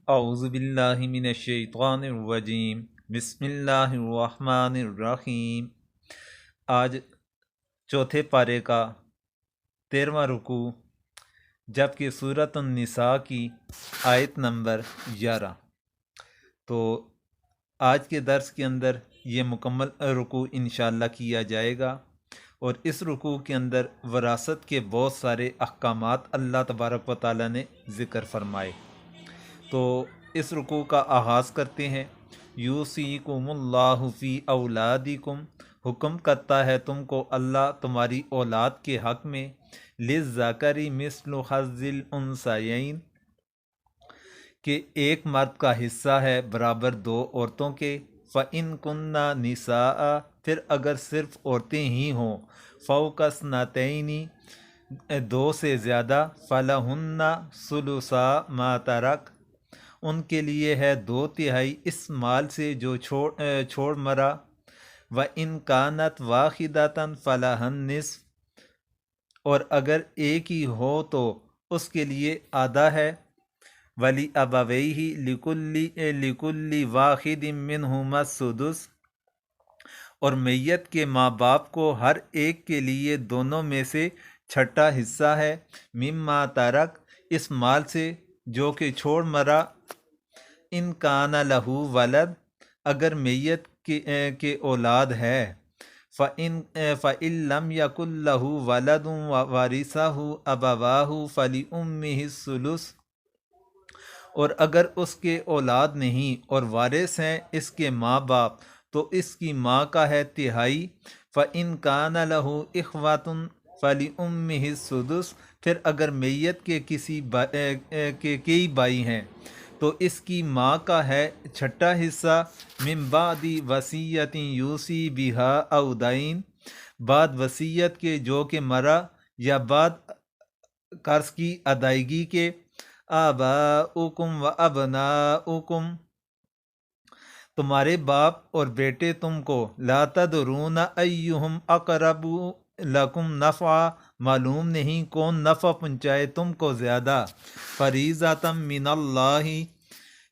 اعوذ باللہ من الشیطان الرجیم بسم اللہ الرحمن الرحیم۔ آج چوتھے پارے کا 13واں رکوع جبکہ سورۃ النساء کی آیت نمبر 11۔ تو آج کے درس کے اندر یہ مکمل رکوع انشاءاللہ کیا جائے گا، اور اس رکوع کے اندر وراثت کے بہت سارے احکامات اللہ تبارک و تعالیٰ نے ذکر فرمائے۔ تو اس رکوع کا آغاز کرتے ہیں۔ یوصیکم اللہ فی اولادکم، حکم کرتا ہے تم کو اللہ تمہاری اولاد کے حق میں، للذکر مثل حظ الانثیین، کہ ایک مرد کا حصہ ہے برابر دو عورتوں کے۔ فَإِن كُنَّ نِسَاء، پھر اگر صرف عورتیں ہی ہوں، فوق اثنتین، دو سے زیادہ، فَلَهُنَّ ثُلُثَا مَا تَرَکَ، ان کے لیے ہے 2/3 اس مال سے جو چھوڑ مرا۔ وَإِن كَانَتْ وَاحِدَةً فَلَهَا النِّصْفُ، اور اگر ایک ہی ہو تو اس کے لیے آدھا ہے۔ وَلِأَبَوَيْهِ لِكُلِّ وَاحِدٍ مِّنْهُمَا السُّدُسُ، اور میت کے ماں باپ کو ہر ایک کے لیے دونوں میں سے چھٹا حصہ ہے، مما ترک، اس مال سے جو کہ چھوڑ مرا۔ ان کان لہو ولد، اگر میت کے اولاد ہے، فَإِن لَمْ يَكُنْ لَهُ وَلَدٌ وَوَرِثَهُ أَبَوَاهُ فَلِأُمِّهِ الثُّلُثُ، اور اگر اس کے اولاد نہیں اور وارث ہیں اس کے ماں باپ، تو اس کی ماں کا ہے 1/3۔ فَإِن كَانَ لَهُ إِخْوَةٌ فَلِأُمِّهِ السُّدُسُ، پھر اگر میت کے کئی بھائی ہیں تو اس کی ماں کا ہے چھٹا حصہ، من بعد وصیت یوصی بها او دین، بعد وصیت کے جو کہ مرا یا بعد قرض کی ادائیگی کے۔ آباؤکم و ابناؤکم، تمہارے باپ اور بیٹے تم کو، لا تدرون ایہم اقرب لکم نفعا، معلوم نہیں کون نفع پہنچائے تم کو زیادہ۔ فریضۃ من اللہ،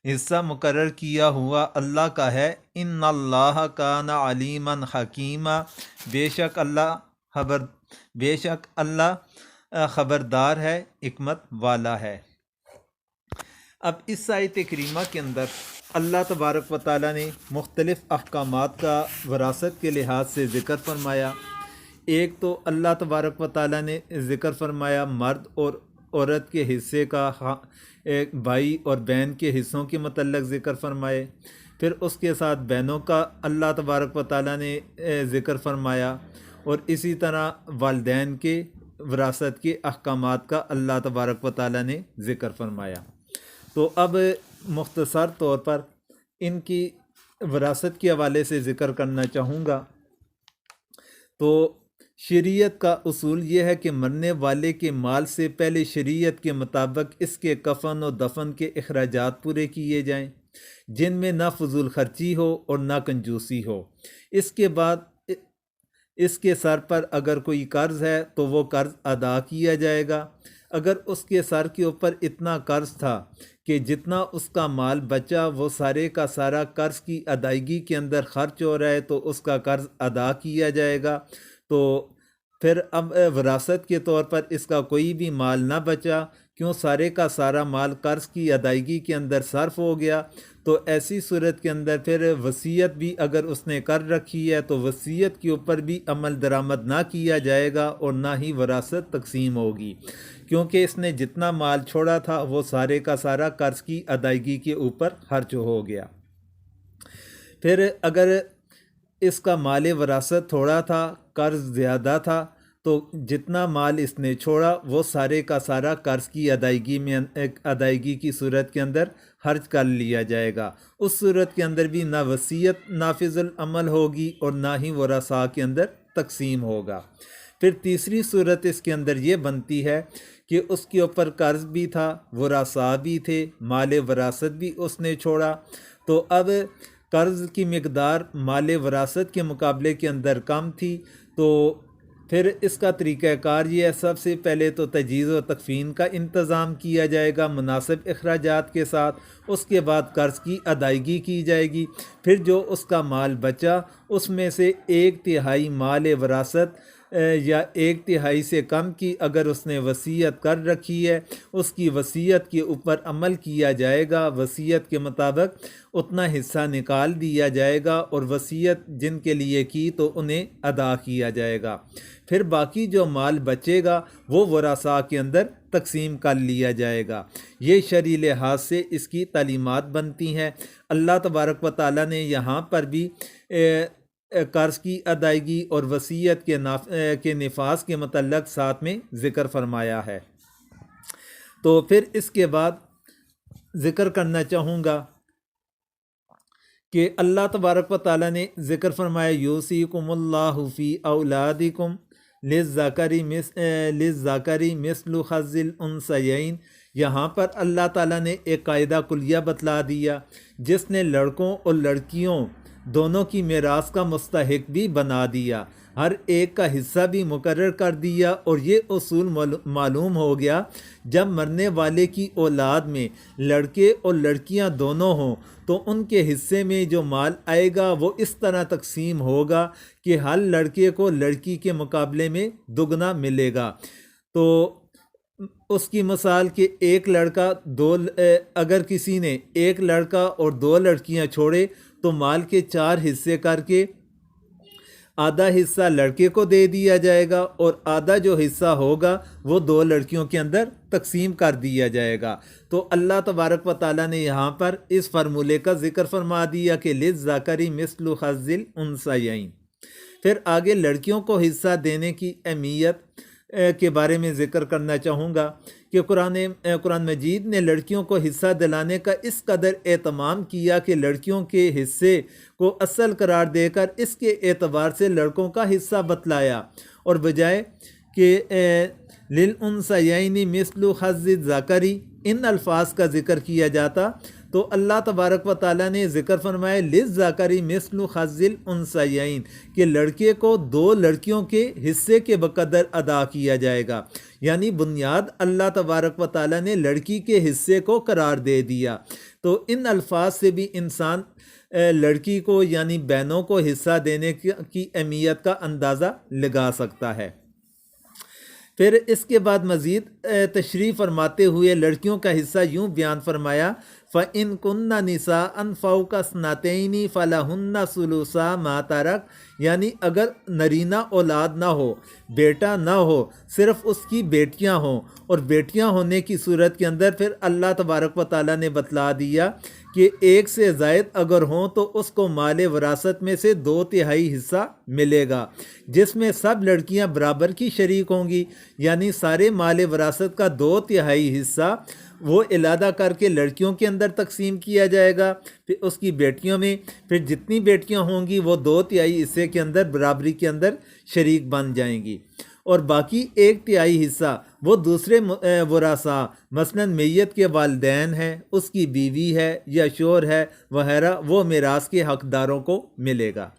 حصہ مقرر کیا ہوا اللہ کا ہے۔ ان اللہ کان علیما حکیما، بے شک اللہ خبردار ہے، حکمت والا ہے۔ اب اس آیت کریمہ کے اندر اللہ تبارک و تعالیٰ نے مختلف احکامات کا وراثت کے لحاظ سے ذکر فرمایا۔ ایک تو اللہ تبارک و تعالیٰ نے ذکر فرمایا مرد اور عورت کے حصے کا، ایک بھائی اور بہن کے حصوں کے متعلق ذکر فرمائے۔ پھر اس کے ساتھ بہنوں کا اللہ تبارک و تعالیٰ نے ذکر فرمایا، اور اسی طرح والدین کے وراثت کے احکامات کا اللہ تبارک و تعالیٰ نے ذکر فرمایا۔ تو اب مختصر طور پر ان کی وراثت کے حوالے سے ذکر کرنا چاہوں گا۔ تو شریعت کا اصول یہ ہے کہ مرنے والے کے مال سے پہلے شریعت کے مطابق اس کے کفن و دفن کے اخراجات پورے کیے جائیں، جن میں نہ فضول خرچی ہو اور نہ کنجوسی ہو۔ اس کے بعد اس کے سر پر اگر کوئی قرض ہے تو وہ قرض ادا کیا جائے گا۔ اگر اس کے سر کے اوپر اتنا قرض تھا کہ جتنا اس کا مال بچا وہ سارے کا سارا قرض کی ادائیگی کے اندر خرچ ہو رہا ہے، تو اس کا قرض ادا کیا جائے گا۔ تو پھر اب وراثت کے طور پر اس کا کوئی بھی مال نہ بچا، کیوں سارے کا سارا مال قرض کی ادائیگی کے اندر صرف ہو گیا۔ تو ایسی صورت کے اندر پھر وصیت بھی اگر اس نے کر رکھی ہے تو وصیت کے اوپر بھی عمل درآمد نہ کیا جائے گا، اور نہ ہی وراثت تقسیم ہوگی، کیونکہ اس نے جتنا مال چھوڑا تھا وہ سارے کا سارا قرض کی ادائیگی کے اوپر خرچ ہو گیا۔ پھر اگر اس کا مال وراثت تھوڑا تھا، قرض زیادہ تھا، تو جتنا مال اس نے چھوڑا وہ سارے کا سارا قرض کی ادائیگی کی صورت کے اندر خرچ کر لیا جائے گا۔ اس صورت کے اندر بھی نہ وصیت نافذ العمل ہوگی اور نہ ہی ورثاء کے اندر تقسیم ہوگا۔ پھر تیسری صورت اس کے اندر یہ بنتی ہے کہ اس کے اوپر قرض بھی تھا، ورثاء بھی تھے، مال وراثت بھی اس نے چھوڑا، تو اب قرض کی مقدار مال وراثت کے مقابلے کے اندر کم تھی، تو پھر اس کا طریقہ کار یہ ہے، سب سے پہلے تو تجہیز و تکفین کا انتظام کیا جائے گا مناسب اخراجات کے ساتھ، اس کے بعد قرض کی ادائیگی کی جائے گی، پھر جو اس کا مال بچا اس میں سے 1/3 مال وراثت یا 1/3 سے کم کی اگر اس نے وصیت کر رکھی ہے، اس کی وصیت کے اوپر عمل کیا جائے گا، وصیت کے مطابق اتنا حصہ نکال دیا جائے گا اور وصیت جن کے لیے کی تو انہیں ادا کیا جائے گا۔ پھر باقی جو مال بچے گا وہ ورثاء کے اندر تقسیم کر لیا جائے گا۔ یہ شرعی لحاظ سے اس کی تعلیمات بنتی ہیں۔ اللہ تبارک و تعالیٰ نے یہاں پر بھی قرض کی ادائیگی اور وصیت کے نفاذ کے متعلق ساتھ میں ذکر فرمایا ہے۔ تو پھر اس کے بعد ذکر کرنا چاہوں گا کہ اللہ تبارک و تعالیٰ نے ذکر فرمایا یوصیکم اللہ فی اولادکم للذکر مثل حظ الانثیین۔ یہاں پر اللہ تعالیٰ نے ایک قاعدہ کلیہ بتلا دیا جس نے لڑکوں اور لڑکیوں دونوں کی میراث کا مستحق بھی بنا دیا، ہر ایک کا حصہ بھی مقرر کر دیا، اور یہ اصول معلوم ہو گیا جب مرنے والے کی اولاد میں لڑکے اور لڑکیاں دونوں ہوں تو ان کے حصے میں جو مال آئے گا وہ اس طرح تقسیم ہوگا کہ ہر لڑکے کو لڑکی کے مقابلے میں دگنا ملے گا۔ تو اس کی مثال کہ ایک لڑکا اگر کسی نے ایک لڑکا اور 2 لڑکیاں چھوڑے تو مال کے 4 حصے کر کے آدھا حصہ لڑکے کو دے دیا جائے گا اور آدھا جو حصہ ہوگا وہ 2 لڑکیوں کے اندر تقسیم کر دیا جائے گا۔ تو اللہ تبارک و تعالیٰ نے یہاں پر اس فارمولے کا ذکر فرما دیا کہ للذکر مثل حظ الانثیین۔ پھر آگے لڑکیوں کو حصہ دینے کی اہمیت کے بارے میں ذکر کرنا چاہوں گا کہ قرآن مجید نے لڑکیوں کو حصہ دلانے کا اس قدر اہتمام کیا کہ لڑکیوں کے حصے کو اصل قرار دے کر اس کے اعتبار سے لڑکوں کا حصہ بتلایا، اور بجائے کہ للانثیین مثل حظ الذکر ان الفاظ کا ذکر کیا جاتا تو اللہ تبارک و تعالیٰ نے ذکر فرمایا للذکر مثل حظ الانثیین کہ لڑکے کو 2 لڑکیوں کے حصے کے بقدر ادا کیا جائے گا، یعنی بنیاد اللہ تبارک و تعالیٰ نے لڑکی کے حصے کو قرار دے دیا۔ تو ان الفاظ سے بھی انسان لڑکی کو یعنی بہنوں کو حصہ دینے کی اہمیت کا اندازہ لگا سکتا ہے۔ پھر اس کے بعد مزید تشریح فرماتے ہوئے لڑکیوں کا حصہ یوں بیان فرمایا فَإِن كُنَّ نِسَاءً فَوْقَ اثْنَتَيْنِ فَلَهُنَّ ثُلُثَا مَا تَرَكَ، یعنی اگر نرینہ اولاد نہ ہو، بیٹا نہ ہو، صرف اس کی بیٹیاں ہوں، اور بیٹیاں ہونے کی صورت کے اندر پھر اللہ تبارک و تعالیٰ نے بتلا دیا کہ 1 سے زائد اگر ہوں تو اس کو مال وراثت میں سے 2/3 حصہ ملے گا، جس میں سب لڑکیاں برابر کی شریک ہوں گی، یعنی سارے مال وراثت کا 2/3 حصہ وہ علادہ کر کے لڑکیوں کے اندر تقسیم کیا جائے گا، پھر اس کی بیٹیوں میں پھر جتنی بیٹیاں ہوں گی وہ 2/3 حصے کے اندر برابری کے اندر شریک بن جائیں گی، اور باقی 1/3 حصہ وہ دوسرے ورثاء مثلا میت کے والدین ہیں، اس کی بیوی ہے یا شوہر ہے وغیرہ، وہ میراث کے حقداروں کو ملے گا۔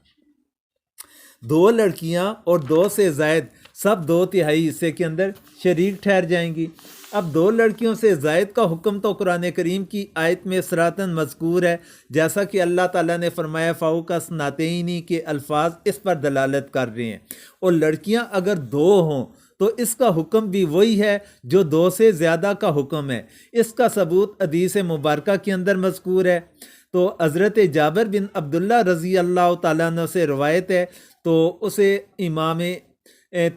2 لڑکیاں اور 2 سے زائد سب 2/3 حصے کے اندر شریک ٹھہر جائیں گی۔ اب 2 لڑکیوں سے زائد کا حکم تو قرآن کریم کی آیت میں صراحتاً مذکور ہے، جیسا کہ اللہ تعالیٰ نے فرمایا فَوْقَ اثْنَتَيْنِ کے الفاظ اس پر دلالت کر رہے ہیں، اور لڑکیاں اگر 2 ہوں تو اس کا حکم بھی وہی ہے جو 2 سے زیادہ کا حکم ہے۔ اس کا ثبوت حدیث مبارکہ کے اندر مذکور ہے۔ تو حضرت جابر بن عبداللہ رضی اللہ تعالیٰ عنہ سے روایت ہے، تو اسے امام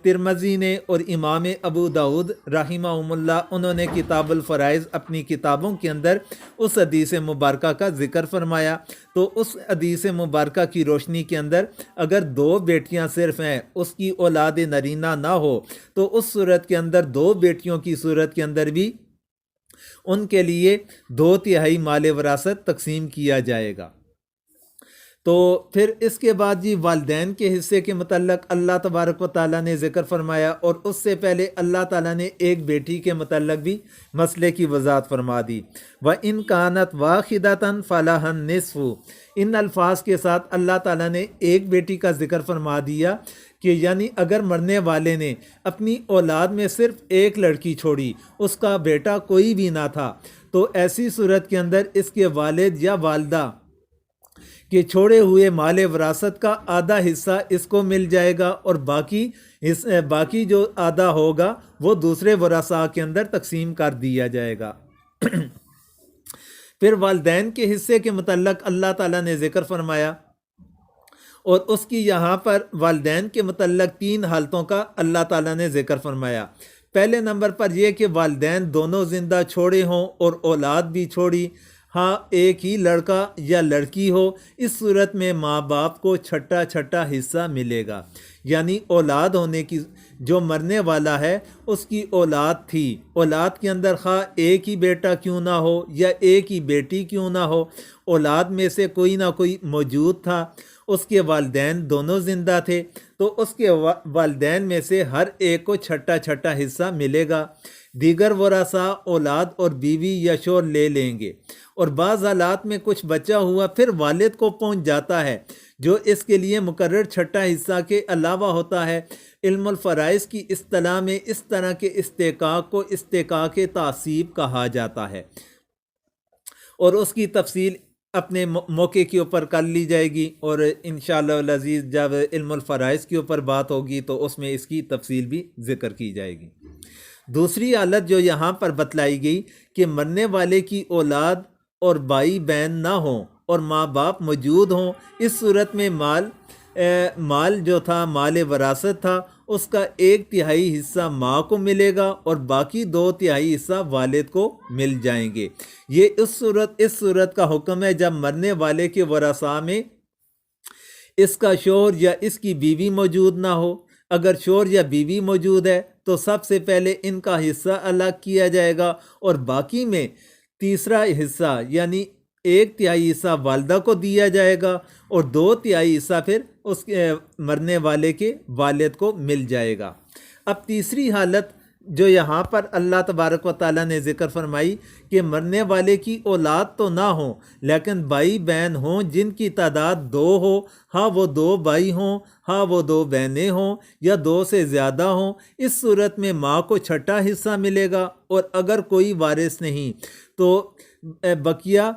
ترمذی نے اور امام ابو داود رحمہم اللہ انہوں نے کتاب الفرائض اپنی کتابوں کے اندر اس حدیث مبارکہ کا ذکر فرمایا۔ تو اس حدیث مبارکہ کی روشنی کے اندر اگر 2 بیٹیاں صرف ہیں، اس کی اولاد نرینہ نہ ہو، تو اس صورت کے اندر 2 بیٹیوں کی صورت کے اندر بھی ان کے لیے 2/3 مال وراثت تقسیم کیا جائے گا۔ تو پھر اس کے بعد جی والدین کے حصے کے متعلق اللہ تبارک و تعالیٰ نے ذکر فرمایا، اور اس سے پہلے اللہ تعالیٰ نے ایک بیٹی کے متعلق بھی مسئلے کی وضاحت فرما دی۔ وَإِن كَانَتْ وَاحِدَةً فَلَهَا النِّصْفُ، ان الفاظ کے ساتھ اللہ تعالیٰ نے ایک بیٹی کا ذکر فرما دیا کہ یعنی اگر مرنے والے نے اپنی اولاد میں صرف ایک لڑکی چھوڑی، اس کا بیٹا کوئی بھی نہ تھا، تو ایسی صورت کے اندر اس کے والد یا والدہ کہ چھوڑے ہوئے مال وراثت کا آدھا حصہ اس کو مل جائے گا، اور باقی جو آدھا ہوگا وہ دوسرے ورثاء کے اندر تقسیم کر دیا جائے گا۔ پھر والدین کے حصے کے متعلق اللہ تعالیٰ نے ذکر فرمایا، اور اس کی یہاں پر والدین کے متعلق 3 حالتوں کا اللہ تعالیٰ نے ذکر فرمایا۔ پہلے نمبر پر یہ کہ والدین دونوں زندہ چھوڑے ہوں اور اولاد بھی چھوڑی، ہاں ایک ہی لڑکا یا لڑکی ہو، اس صورت میں ماں باپ کو چھٹا حصہ ملے گا۔ یعنی اولاد ہونے کی، جو مرنے والا ہے اس کی اولاد تھی، اولاد کے اندر خواہ ایک ہی بیٹا کیوں نہ ہو یا ایک ہی بیٹی کیوں نہ ہو، اولاد میں سے کوئی نہ کوئی موجود تھا، اس کے والدین دونوں زندہ تھے، تو اس کے والدین میں سے ہر ایک کو چھٹا حصہ ملے گا۔ دیگر ورثاء اولاد اور بیوی یا شوہر لے لیں گے، اور بعض حالات میں کچھ بچا ہوا پھر والد کو پہنچ جاتا ہے، جو اس کے لیے مقرر چھٹا حصہ کے علاوہ ہوتا ہے۔ علم الفرائض کی اصطلاح میں اس طرح کے استحقاق کو استحقاق تعصیب کہا جاتا ہے، اور اس کی تفصیل اپنے موقع کے اوپر کر لی جائے گی، اور انشاءاللہ العزیز جب علم الفرائض کے اوپر بات ہوگی تو اس میں اس کی تفصیل بھی ذکر کی جائے گی۔ دوسری حالت جو یہاں پر بتلائی گئی کہ مرنے والے کی اولاد اور بھائی بہن نہ ہوں اور ماں باپ موجود ہوں، اس صورت میں مال جو تھا، مال وراثت تھا، اس کا 1/3 حصہ ماں کو ملے گا اور باقی 2/3 حصہ والد کو مل جائیں گے۔ یہ اس صورت کا حکم ہے جب مرنے والے کے ورثاء میں اس کا شوہر یا اس کی بیوی موجود نہ ہو۔ اگر شوہر یا بیوی موجود ہے تو سب سے پہلے ان کا حصہ الگ کیا جائے گا، اور باقی میں تیسرا حصہ یعنی 1/3 حصہ والدہ کو دیا جائے گا، اور 2/3 حصہ پھر اس کے مرنے والے کے والد کو مل جائے گا۔ اب تیسری حالت جو یہاں پر اللہ تبارک و تعالیٰ نے ذکر فرمائی کہ مرنے والے کی اولاد تو نہ ہوں لیکن بھائی بہن ہوں جن کی تعداد 2 ہو، ہاں وہ 2 بھائی ہوں، ہاں وہ 2 بہنیں ہوں، یا 2 سے زیادہ ہوں، اس صورت میں ماں کو چھٹا حصہ ملے گا، اور اگر کوئی وارث نہیں تو بقیہ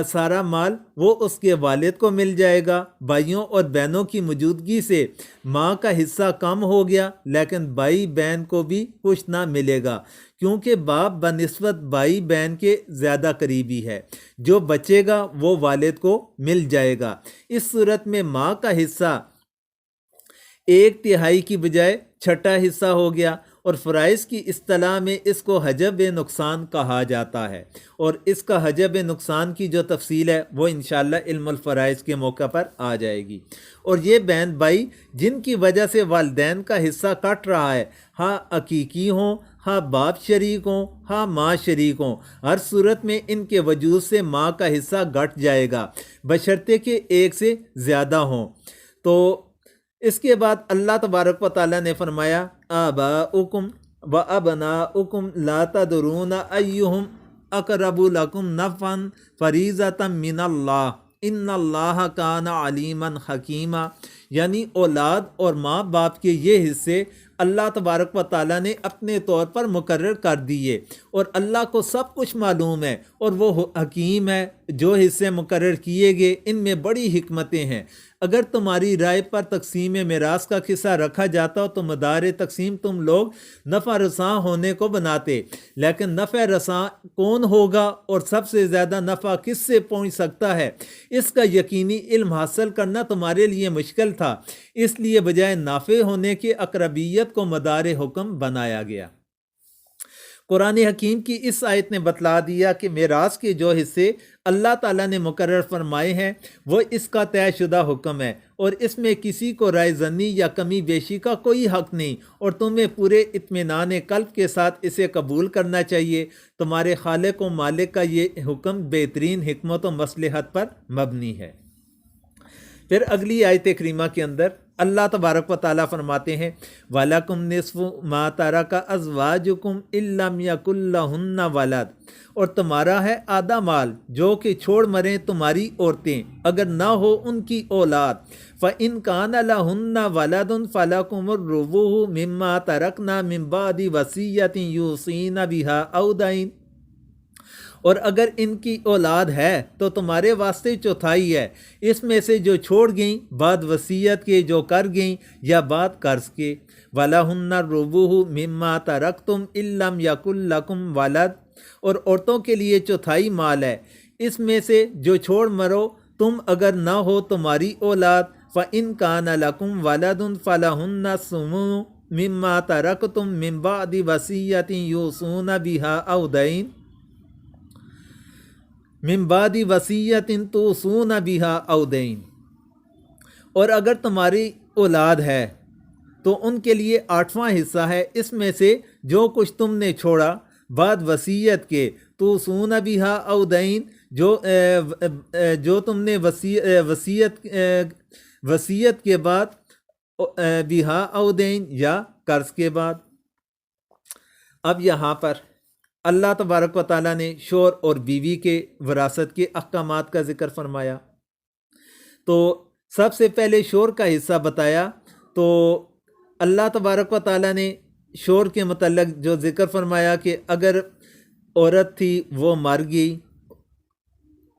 سارا مال وہ اس کے والد کو مل جائے گا۔ بھائیوں اور بہنوں کی موجودگی سے ماں کا حصہ کم ہو گیا، لیکن بھائی بہن کو بھی کچھ نہ ملے گا، کیونکہ باپ بنسبت بھائی بہن کے زیادہ قریبی ہے، جو بچے گا وہ والد کو مل جائے گا۔ اس صورت میں ماں کا حصہ 1/3 کی بجائے چھٹا حصہ ہو گیا، اور فرائض کی اصطلاح میں اس کو حجب نقصان کہا جاتا ہے، اور اس کا حجب نقصان کی جو تفصیل ہے وہ انشاءاللہ علم الفرائض کے موقع پر آ جائے گی۔ اور یہ بہن بھائی جن کی وجہ سے والدین کا حصہ کٹ رہا ہے، ہاں عقیقی ہوں، ہاں باپ شریک ہوں، ہاں ماں شریک ہوں، ہر صورت میں ان کے وجود سے ماں کا حصہ گھٹ جائے گا، بشرطے کہ ایک سے زیادہ ہوں۔ تو اس کے بعد اللہ تبارک و تعالیٰ نے فرمایا آباؤکم و ابناؤکم لا تدرون ایہم اقرب لکم نفعا فریضۃ من اللہ ان اللہ کان علیما حکیما، یعنی اولاد اور ماں باپ کے یہ حصے اللہ تبارک و تعالیٰ نے اپنے طور پر مقرر کر دیے، اور اللہ کو سب کچھ معلوم ہے، اور وہ حکیم ہے۔ جو حصے مقرر کیے گئے ان میں بڑی حکمتیں ہیں۔ اگر تمہاری رائے پر تقسیم میراث کا قصہ رکھا جاتا تو مدار تقسیم تم لوگ نفع رساں ہونے کو بناتے، لیکن نفع رساں کون ہوگا اور سب سے زیادہ نفع کس سے پہنچ سکتا ہے، اس کا یقینی علم حاصل کرنا تمہارے لیے مشکل تھا، اس لیے بجائے نافع ہونے کے اقربیت کو مدار حکم بنایا گیا۔ قرآن حکیم کی اس آیت نے بتلا دیا کہ میراث کے جو حصے اللہ تعالیٰ نے مقرر فرمائے ہیں وہ اس کا طے شدہ حکم ہے، اور اس میں کسی کو رائے زنی یا کمی بیشی کا کوئی حق نہیں، اور تمہیں پورے اطمینان قلب کے ساتھ اسے قبول کرنا چاہیے۔ تمہارے خالق و مالک کا یہ حکم بہترین حکمت و مصلحت پر مبنی ہے۔ پھر اگلی آیت کریمہ کے اندر اللہ تبارک و تعالیٰ فرماتے ہیں وَلَكُمْ نِصْفُ مَا تَرَكَ أَزْوَاجُكُمْ إِن لَّمْ يَكُن لَّهُنَّ وَلَدٌ، اور تمہارا ہے آدھا مال جو کہ چھوڑ مریں تمہاری عورتیں اگر نہ ہو ان کی اولاد، فَإِن كَانَ لَهُنَّ وَلَدٌ فَلَكُمُ الرُّبُعُ مِمَّا تَرَكْنَا مِن بَعْدِ وَصِيَّةٍ يُوصِينَ بِهَا أَوْ دَيْنٍ، اور اگر ان کی اولاد ہے تو تمہارے واسطے چوتھائی ہے اس میں سے جو چھوڑ گئیں بعد وصیت کے جو کر گئیں یا بعد قرض کے، وَلَهُنَّ الرُّبُعُ مِمَّا تَرَكْتُمْ إِن لَّمْ يَكُن لَّكُمْ وَلَدٌ، اور عورتوں کے لیے چوتھائی مال ہے اس میں سے جو چھوڑ مرو تم اگر نہ ہو تمہاری اولاد، فَإِن كَانَ لَكُمْ وَلَدٌ فَلَهُنَّ الثُّمُنُ مِمَّا تَرَكْتُم مِّن بَعْدِ وَصِيَّةٍ يُوصُونَ بِهَا أَوْ دَيْنٍ من بعد وصیت توصون بہا او دین، اور اگر تمہاری اولاد ہے تو ان کے لیے 8واں حصہ ہے اس میں سے جو کچھ تم نے چھوڑا بعد وصیت کے، توصون بہا او دین، جو تم نے وصیت کے بعد، بہا او دین یا قرض کے بعد۔ اب یہاں پر اللہ تبارک و تعالیٰ نے شوہر اور بیوی کے وراثت کے احکامات کا ذکر فرمایا۔ تو سب سے پہلے شوہر کا حصہ بتایا، تو اللہ تبارک و تعالیٰ نے شوہر کے متعلق جو ذکر فرمایا کہ اگر عورت تھی وہ مر گئی،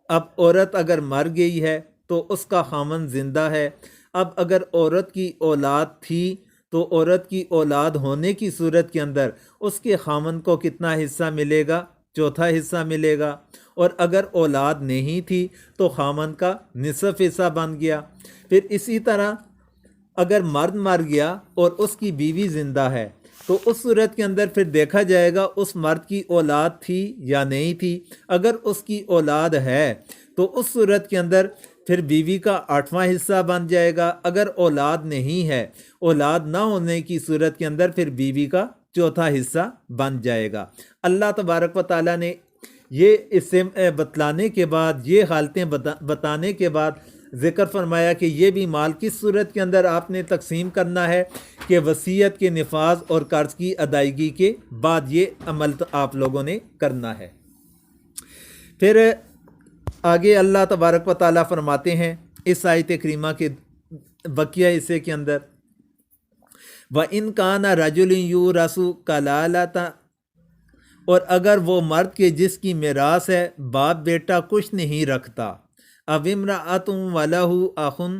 اب عورت اگر مر گئی ہے تو اس کا خامن زندہ ہے، اب اگر عورت کی اولاد تھی تو عورت کی اولاد ہونے کی صورت کے اندر اس کے خامن کو کتنا حصہ ملے گا؟ چوتھا حصہ ملے گا، اور اگر اولاد نہیں تھی تو خامن کا نصف حصہ بن گیا۔ پھر اسی طرح اگر مرد مر گیا اور اس کی بیوی زندہ ہے تو اس صورت کے اندر پھر دیکھا جائے گا اس مرد کی اولاد تھی یا نہیں تھی، اگر اس کی اولاد ہے تو اس صورت کے اندر پھر بیوی کا 8واں حصہ بن جائے گا، اگر اولاد نہیں ہے، اولاد نہ ہونے کی صورت کے اندر پھر بیوی کا چوتھا حصہ بن جائے گا۔ اللہ تبارک و تعالیٰ نے یہ اسے بتلانے کے بعد، یہ حالتیں بتانے کے بعد ذکر فرمایا کہ یہ بھی مال کس صورت کے اندر آپ نے تقسیم کرنا ہے کہ وصیت کے نفاذ اور قرض کی ادائیگی کے بعد یہ عمل آپ لوگوں نے کرنا ہے۔ پھر آگے اللہ تبارک و تعالیٰ فرماتے ہیں اس آیت کریمہ کے بقیہ حصے کے اندر، وَإِن كَانَ رَجُلٌ يُورَثُ كَلَالَةً، اور اگر وہ مرد کے جس کی میراث ہے باپ بیٹا کچھ نہیں رکھتا، اَوْ امْرَأَةٌ وَلَهُ أَخٌ،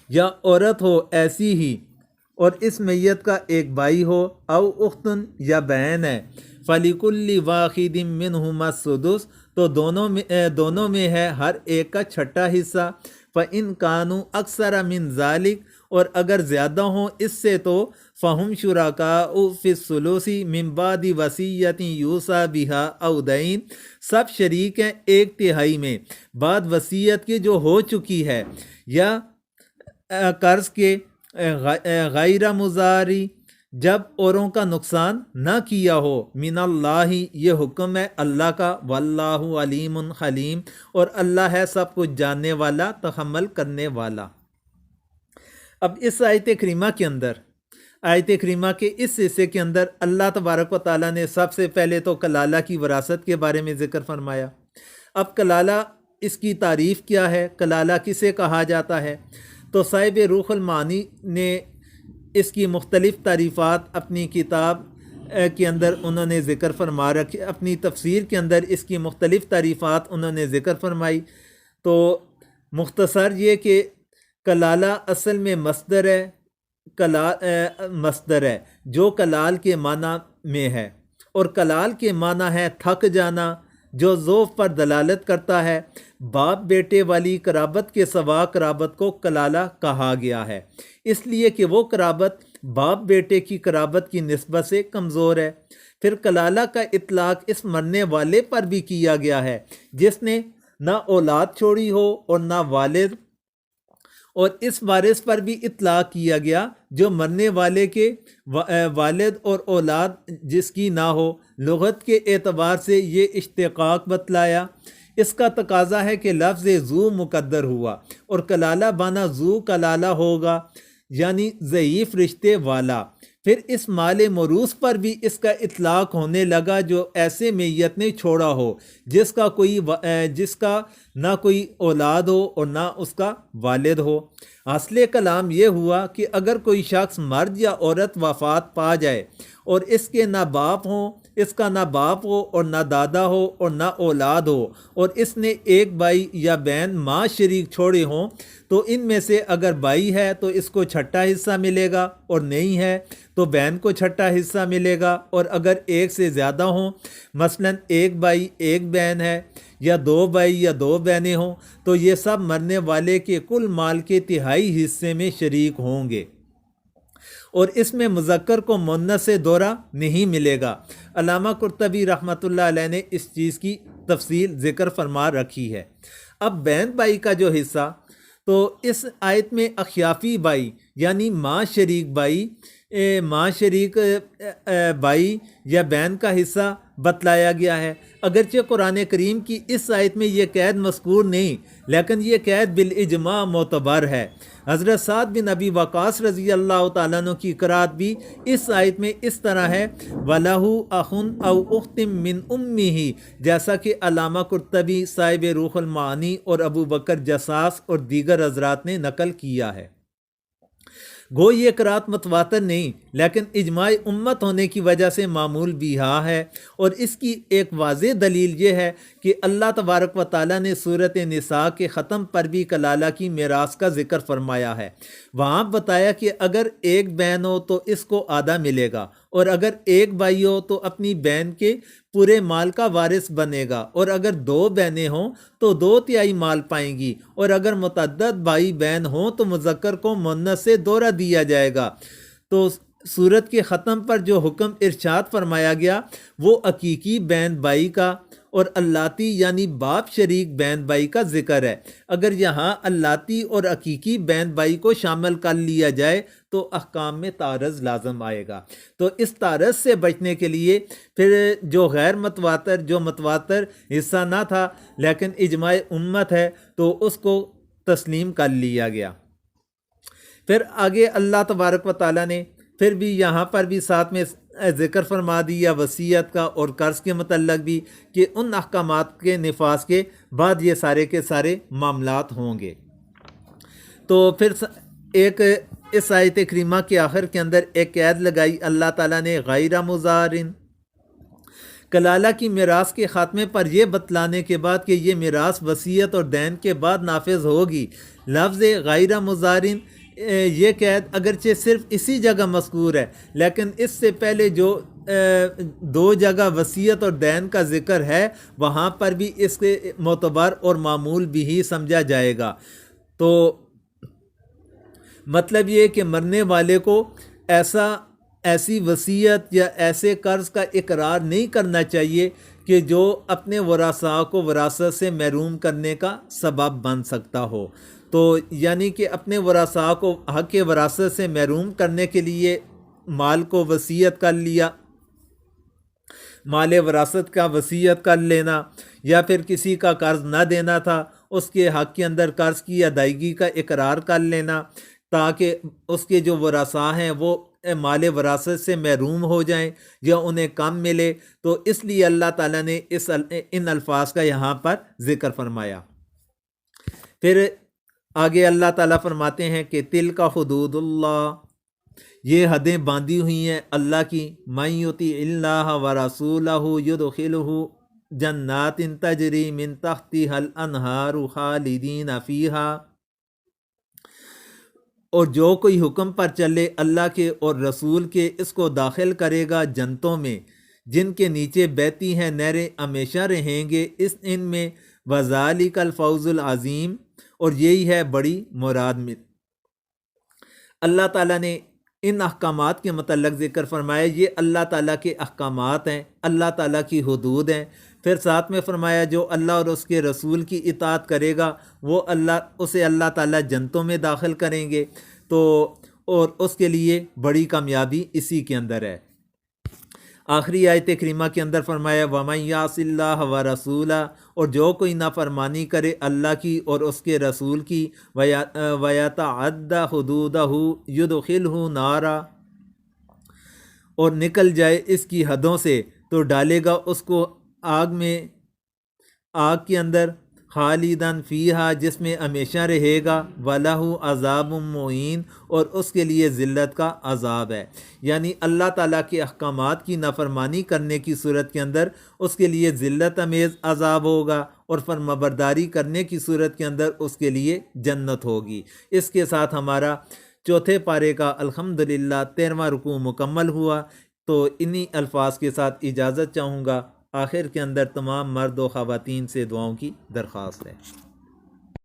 یا عورت ہو ایسی ہی اور اس میت کا ایک بھائی ہو، او اختن یا بہن ہے، فَلِكُلِّ وَاحِدٍ مِّنْهُمَا السُّدُسُ، تو دونوں میں ہے ہر ایک کا چھٹا حصہ، فَإِن كَانُوا أَكْثَرَ مِن ذَلِكَ، اور اگر زیادہ ہوں اس سے تو فَهُمْ شُرَكَاءُ فِي الثُّلُثِ مِن بَعْدِ وَصِيَّةٍ يُوصَى بِهَا أَوْ دَيْنٍ، سب شریک ہیں 1/3 میں بعد وصیت کے جو ہو چکی ہے یا قرض کے، غیر مضاری، جب اوروں کا نقصان نہ کیا ہو، من اللہ، یہ حکم ہے اللہ کا، واللہ علیم حلیم، اور اللہ ہے سب کچھ جاننے والا، تحمل کرنے والا۔ اب اس آیت کریمہ کے اندر، آیت کریمہ کے اس حصے کے اندر اللہ تبارک و تعالیٰ نے سب سے پہلے تو کلالہ کی وراثت کے بارے میں ذکر فرمایا۔ اب کلالہ، اس کی تعریف کیا ہے، کلالہ کسے کہا جاتا ہے؟ تو صاحب روح المعانی نے اس کی مختلف تعریفات اپنی کتاب کے اندر انہوں نے ذکر فرما رکھے، اپنی تفسیر کے اندر اس کی مختلف تعریفات انہوں نے ذکر فرمائی۔ تو مختصر یہ کہ کلالہ اصل میں مصدر ہے جو کلال کے معنی میں ہے، اور کلال کے معنی ہے تھک جانا، جو ضعف پر دلالت کرتا ہے۔ باپ بیٹے والی قرابت کے سوا قرابت کو کلالہ کہا گیا ہے، اس لیے کہ وہ قرابت باپ بیٹے کی قرابت کی نسبت سے کمزور ہے۔ پھر کلالہ کا اطلاق اس مرنے والے پر بھی کیا گیا ہے جس نے نہ اولاد چھوڑی ہو اور نہ والد، اور اس وارث پر بھی اطلاق کیا گیا جو مرنے والے کے والد اور اولاد جس کی نہ ہو۔ لغت کے اعتبار سے یہ اشتقاق بتلایا، اس کا تقاضا ہے کہ لفظ ذو مقدر ہوا اور کلالہ بانا ذو کلالہ ہوگا یعنی ضعیف رشتے والا۔ پھر اس مال موروث پر بھی اس کا اطلاق ہونے لگا جو ایسے میت نے چھوڑا ہو جس کا نہ کوئی اولاد ہو اور نہ اس کا والد ہو۔ حاصل کلام یہ ہوا کہ اگر کوئی شخص مرد یا عورت وفات پا جائے اور اس کے نہ باپ ہوں، اس کا نہ باپ ہو اور نہ دادا ہو اور نہ اولاد ہو، اور اس نے ایک بھائی یا بہن ماں شریک چھوڑے ہوں، تو ان میں سے اگر بھائی ہے تو اس کو چھٹا حصہ ملے گا، اور نہیں ہے تو بہن کو چھٹا حصہ ملے گا، اور اگر ایک سے زیادہ ہوں، مثلا ایک بھائی ایک بہن ہے، یا دو بھائی یا دو بہنیں ہوں، تو یہ سب مرنے والے کے کل مال کے تہائی حصے میں شریک ہوں گے، اور اس میں مذکر کو مؤنث سے دورہ نہیں ملے گا۔ علامہ قرطبی رحمۃ اللہ علیہ نے اس چیز کی تفصیل ذکر فرما رکھی ہے۔ اب بہن بھائی کا جو حصہ، تو اس آیت میں اخیافی بھائی یعنی ماں شریک بھائی یا بہن کا حصہ بتلایا گیا ہے۔ اگرچہ قرآن کریم کی اس آیت میں یہ قید مذکور نہیں، لیکن یہ قید بالاجماع معتبر ہے۔ حضرت سعد بن ابی وقاص رضی اللہ تعالیٰ عنہ کی قرات بھی اس آیت میں اس طرح ہے، وَلَهُ أَخٌ أَوْ أُخْتٌ مِّنْ أُمِّهِ، جیسا کہ علامہ قرطبی، صاحب روح المعانی اور ابو بکر جساس اور دیگر حضرات نے نقل کیا ہے۔ گو یہ قرات متواتر نہیں، لیکن اجماع امت ہونے کی وجہ سے معمول بیہا ہے، اور اس کی ایک واضح دلیل یہ ہے کہ اللہ تبارک و تعالیٰ نے سورۃ نساء کے ختم پر بھی کلالہ کی میراث کا ذکر فرمایا ہے۔ وہاں بتایا کہ اگر ایک بہن ہو تو اس کو آدھا ملے گا، اور اگر ایک بھائی ہو تو اپنی بہن کے پورے مال کا وارث بنے گا، اور اگر دو بہنیں ہوں تو 2/3 مال پائیں گی، اور اگر متعدد بھائی بہن ہوں تو مذکر کو مؤنث سے دورہ دیا جائے گا۔ تو سورت کے ختم پر جو حکم ارشاد فرمایا گیا وہ حقیقی بہن بھائی کا اور اللاتی یعنی باپ شریک بہن بھائی کا ذکر ہے۔ اگر یہاں اللاتی اور حقیقی بہن بھائی کو شامل کر لیا جائے تو احکام میں تعارض لازم آئے گا۔ تو اس تعارض سے بچنے کے لیے پھر جو غیر متواتر، جو متواتر حصہ نہ تھا لیکن اجماع امت ہے، تو اس کو تسلیم کر لیا گیا۔ پھر آگے اللہ تبارک و تعالیٰ نے پھر بھی یہاں پر بھی ساتھ میں ذکر فرما دیا وصیت کا اور قرض کے متعلق بھی، کہ ان احکامات کے نفاذ کے بعد یہ سارے کے سارے معاملات ہوں گے۔ تو پھر ایک اس آیت کریمہ کے آخر کے اندر ایک قید لگائی اللہ تعالیٰ نے، غیر مضارن، کلالہ کی میراث کے خاتمے پر یہ بتلانے کے بعد کہ یہ میراث وصیت اور دین کے بعد نافذ ہوگی۔ لفظ غیر مضارن، یہ قید اگرچہ صرف اسی جگہ مذکور ہے، لیکن اس سے پہلے جو 2 جگہ وصیت اور دین کا ذکر ہے وہاں پر بھی اس کے معتبر اور معمول بھی ہی سمجھا جائے گا۔ تو مطلب یہ کہ مرنے والے کو ایسی وصیت یا ایسے قرض کا اقرار نہیں کرنا چاہیے کہ جو اپنے ورثاء کو وراثت سے محروم کرنے کا سبب بن سکتا ہو۔ تو یعنی کہ اپنے ورثاء کو حق وراثت سے محروم کرنے کے لیے مال کو وصیت کر لیا، مال وراثت کا وصیت کر لینا، یا پھر کسی کا قرض نہ دینا تھا اس کے حق کے اندر قرض کی ادائیگی کا اقرار کر لینا تاکہ اس کے جو ورثاء ہیں وہ مال وراثت سے محروم ہو جائیں یا انہیں کم ملے، تو اس لیے اللہ تعالیٰ نے ان الفاظ کا یہاں پر ذکر فرمایا۔ پھر آگے اللہ تعالیٰ فرماتے ہیں کہ تلک حدود اللہ، یہ حدیں باندھی ہوئی ہیں اللہ کی، من یطیع اللہ ورسولہ یدخلہ جنات تجری من تحتہا الانہار خالدین فیہا، اور جو کوئی حکم پر چلے اللہ کے اور رسول کے اس کو داخل کرے گا جنتوں میں جن کے نیچے بہتی ہیں نہریں، ہمیشہ رہیں گے ان میں، وذالک الفوز العظیم، اور یہی ہے بڑی مراد میں۔ اللہ تعالیٰ نے ان احکامات کے متعلق ذکر فرمایا یہ اللہ تعالیٰ کے احکامات ہیں، اللہ تعالیٰ کی حدود ہیں۔ پھر ساتھ میں فرمایا جو اللہ اور اس کے رسول کی اطاعت کرے گا وہ اسے اللہ تعالیٰ جنتوں میں داخل کریں گے، تو اور اس کے لیے بڑی کامیابی اسی کے اندر ہے۔ آخری آیت کریمہ کے اندر فرمایا وَمَن يَعْصِ اللَّهَ وَرَسُولَهُ، اور جو کوئی نافرمانی کرے اللہ کی اور اس کے رسول کی، وَيَتَعَدَّ حُدُودَهُ يُدْخِلْهُ نَارًا، اور نکل جائے اس کی حدوں سے تو ڈالے گا اس کو آگ میں، آگ کے اندر، خالداً فیہا، جس میں ہمیشہ رہے گا، وَلَهُ عَذَابٌ مُّہِینٌ، اور اس کے لیے ذلت کا عذاب ہے۔ یعنی اللہ تعالیٰ کے احکامات کی نافرمانی کرنے کی صورت کے اندر اس کے لیے ذلت امیز عذاب ہوگا، اور فرمانبرداری کرنے کی صورت کے اندر اس کے لیے جنت ہوگی۔ اس کے ساتھ ہمارا چوتھے پارے کا الحمدللہ 13واں رکوع مکمل ہوا۔ تو انہی الفاظ کے ساتھ اجازت چاہوں گا۔ آخر کے اندر تمام مرد و خواتین سے دعاؤں کی درخواست ہے۔